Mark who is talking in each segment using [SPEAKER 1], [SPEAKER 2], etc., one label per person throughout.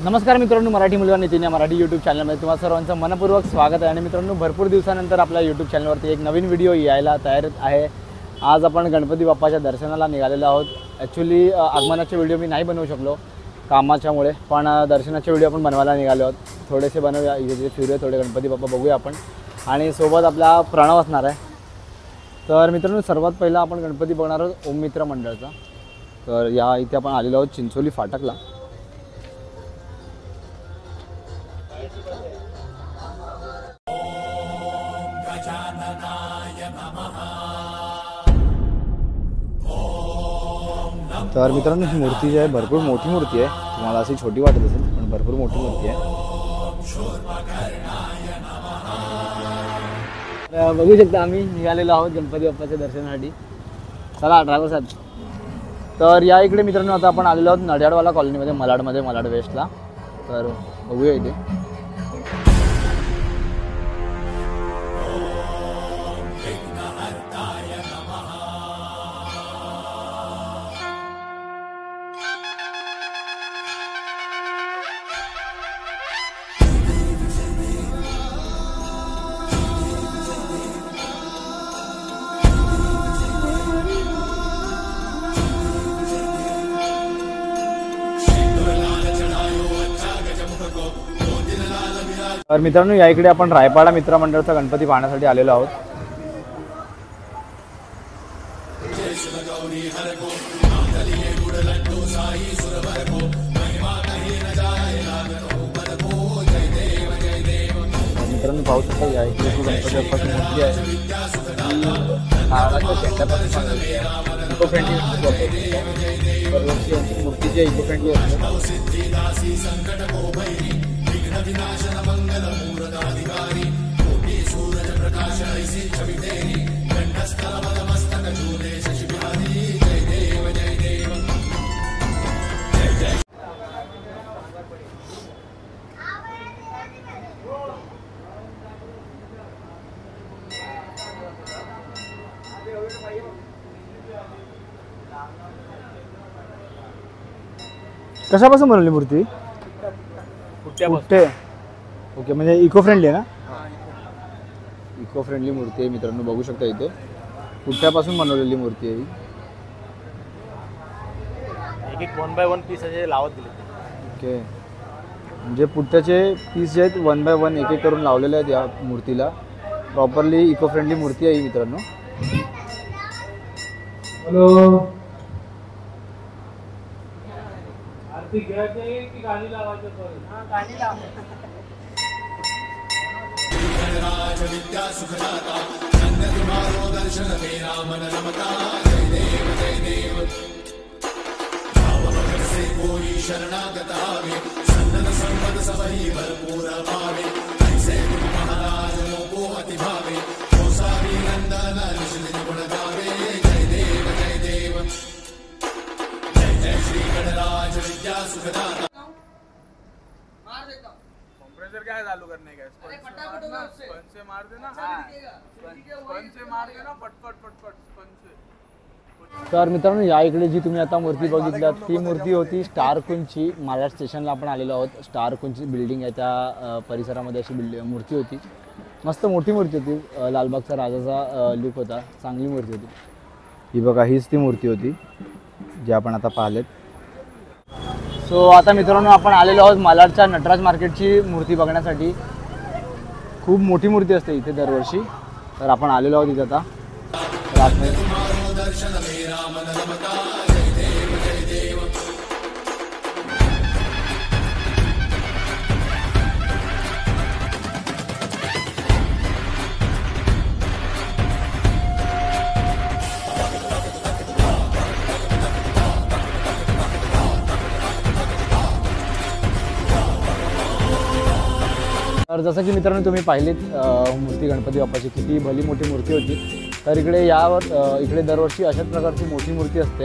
[SPEAKER 1] नमस्कार मित्रांनो, मराठी मुलगा नितीन या मराठी यूट्यूब चॅनलमध्ये तुम्हा सर्वांचं मनपूर्वक स्वागत आहे। आणि मित्रांनो, भरपूर दिवसानंतर आपल्या यूट्यूब चॅनलवरती एक नवीन व्हिडिओ यायला तयार आहे। आज आपण गणपती बाप्पाच्या दर्शनाला निघालेलो आहोत। ॲक्च्युली आगमनाचे व्हिडिओ मी नाही बनवू शकलो कामाच्यामुळे, पण दर्शनाचे व्हिडिओ आपण बनवायला निघालो आहोत। थोडेसे बनवूया, जे फिरूया थोडे गणपती बाप्पा बघूया आपण, आणि सोबत आपला प्रणव असणार आहे। तर मित्रांनो, सर्वात पहिला आपण गणपती बघणार आहोत ओम मित्र मंडळचा। तर या इथे आपण आलेलो आहोत चिंचोली फाटकला। तर मित्रांनो, ही मूर्ती जी आहे भरपूर मोठी मूर्ती आहे। तुम्हाला अशी छोटी वाटत असेल, पण भरपूर मोठी मूर्ती आहे। बघू शकता आम्ही निघालेलो आहोत गणपती बाप्पाच्या दर्शनासाठी। चला ड्रायव्हर साहेब। तर या इकडे मित्रांनो आता आपण आलेलो आहोत नडियाडवाला कॉलनीमध्ये, मलाड वेस्टला। तर बघूया इथे। तर मित्रांनो, या इकडे आपण रायपाडा मित्र मंडळचा गणपती पाहण्यासाठी आलेलो आहोत। मित्रांनो पाहू शकता, या इकडे गणपती बाप्पाची मूर्ती आहे। इको फ्रेंडली मूर्ती जी इको फ्रेंडली असते। कशापासून बनवली मूर्ती? पुट्टे। ओके, म्हणजे इको फ्रेंडली आहे ना? इको फ्रेंडली मूर्ती आहे मित्रांनो, बघू शकता इथे पुट्ट्यापासून बनवलेली मूर्ती आहे।
[SPEAKER 2] एक 1 बाय 1 पीस असे लावत दिले।
[SPEAKER 1] ओके, म्हणजे पुट्ट्याचे पीस जे आहेत 1 बाय 1 एक करून लावलेले आहेत या मूर्तीला। प्रॉपरली इको फ्रेंडली मूर्ती आहे मित्रांनो। हॅलो, आरती घ्यायची की गाणी लावायचं? हां, गाणी लावा। राज विद्या सुखदाता धन्य तुम्हारो दर्शन तेरा मन रमता। जय देव भाव भगत से कोई शरणागत आवे, सन्नत संपद सबही भरपूर पावे। ऐसे तुम महाराज को अति भावे, हो सारी नंदन निश्चित गुण गावे। जय देव जय जय श्री गणराज विद्या सुखदाता। क्या चालू करने का? स्पंज से मार देना। स्पंज से मार देना, पटपट स्पंज से। तर मित्रांनो, या इकडे जी तुम्ही आता मूर्ती बघितलात ती मूर्ती होती स्टार कुंची। मालाड स्टेशनला आपण आलेलो आहोत। स्टार कुंची बिल्डिंग आहे, त्या परिसरामध्ये अशी मूर्ती होती। मस्त मोठी मूर्ती होती, लालबागचा राजाचा लुक होता, चांगली मूर्ती होती ही। बघा, हीच ती मूर्ती होती जी आपण आता पाहिलेत। सो आता मित्रांनो, आपण आलेलो आहोत मालाडच्या नटराज मार्केटची मूर्ती बघण्यासाठी। खूप मोठी मूर्ती असते इथे दरवर्षी, तर आपण आलेलो आहोत इथे आता। तर जसं की मित्रांनो तुम्ही पाहिलीत मूर्ती गणपती बाप्पाची किती भली मोठी मूर्ती होती। तर इकडे दरवर्षी अशाच प्रकारची मोठी मूर्ती असते।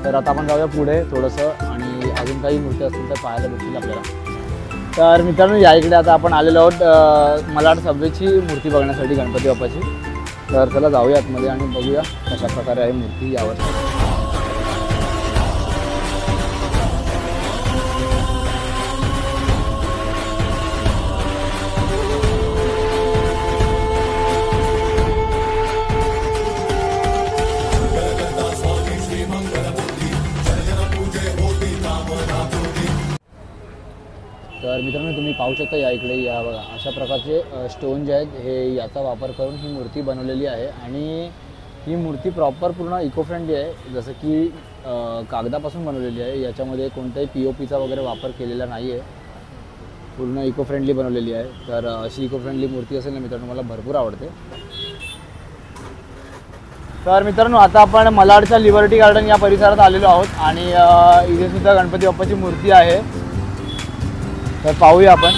[SPEAKER 1] तर आता आपण जाऊया पुढे थोडंसं, आणि अजून काही मूर्ती असतील तर पाहायला भेटतील आपल्याला। तर मित्रांनो, या इकडे आता आपण आलेलो आहोत मलाड सबवेची मूर्ती बघण्यासाठी गणपती बाप्पाची। तर चला जाऊया आतमध्ये आणि बघूया कशा प्रकारे आहे मूर्ती यावर्षी।
[SPEAKER 3] तर मित्रांनो तुम्ही पाहू शकता या इकडे या बघा अशा प्रकारचे स्टोन जे आहेत हे याचा वापर करून ही मूर्ती बनवलेली आहे आणि ही मूर्ती प्रॉपर पूर्ण इको फ्रेंडली आहे. जसं की कागदापासून बनवलेली आहे. याच्यामध्ये कोणत्याही POPचा वगैरे वापर केलेला नाही आहे. पूर्ण इको फ्रेंडली बनवलेली आहे. तर अशी इको फ्रेंडली मूर्ती असेल ना मित्रांनो मला भरपूर आवडते. तर मित्रांनो आता आपण मलाडच्या लिबर्टी गार्डन या परिसरात आलेलो आहोत आणि इथे सुद्धा गणपती बाप्पाची मूर्ती आहे. तर पाहूया आपण.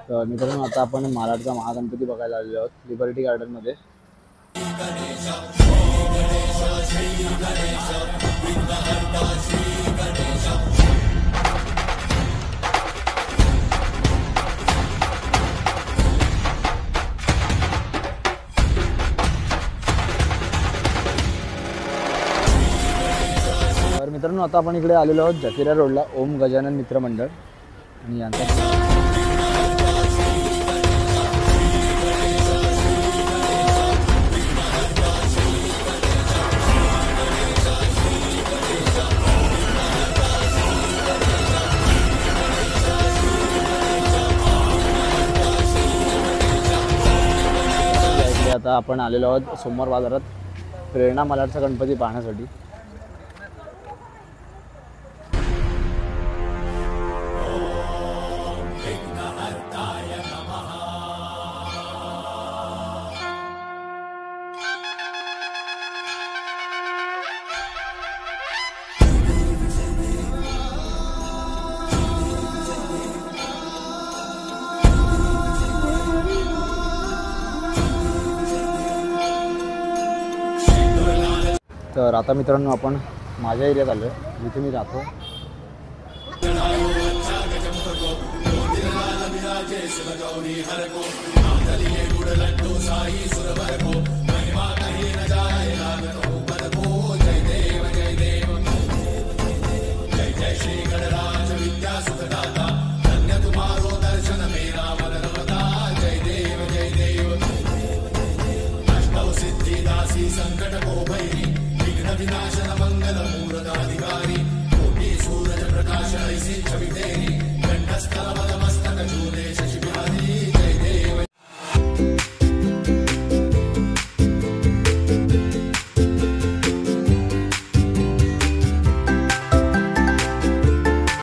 [SPEAKER 3] तर मित्रांनो आता आपण मालाडचा महागणपती बघायला आलेलो आहोत लिबर्टी गार्डनमध्ये. तर मित्रांनो आता आपण इकडे आलेलो आहोत जकिरा रोडला ओम गजानन मित्र मंडळ आणि यांचा आता आपण आलेलो आहोत सोमवार बाजारात प्रेरणा मलाडचा गणपती पाहण्यासाठी. तर आता मित्रांनो आपण माझ्या एरियात आलो आहे जिथे मी राहतो.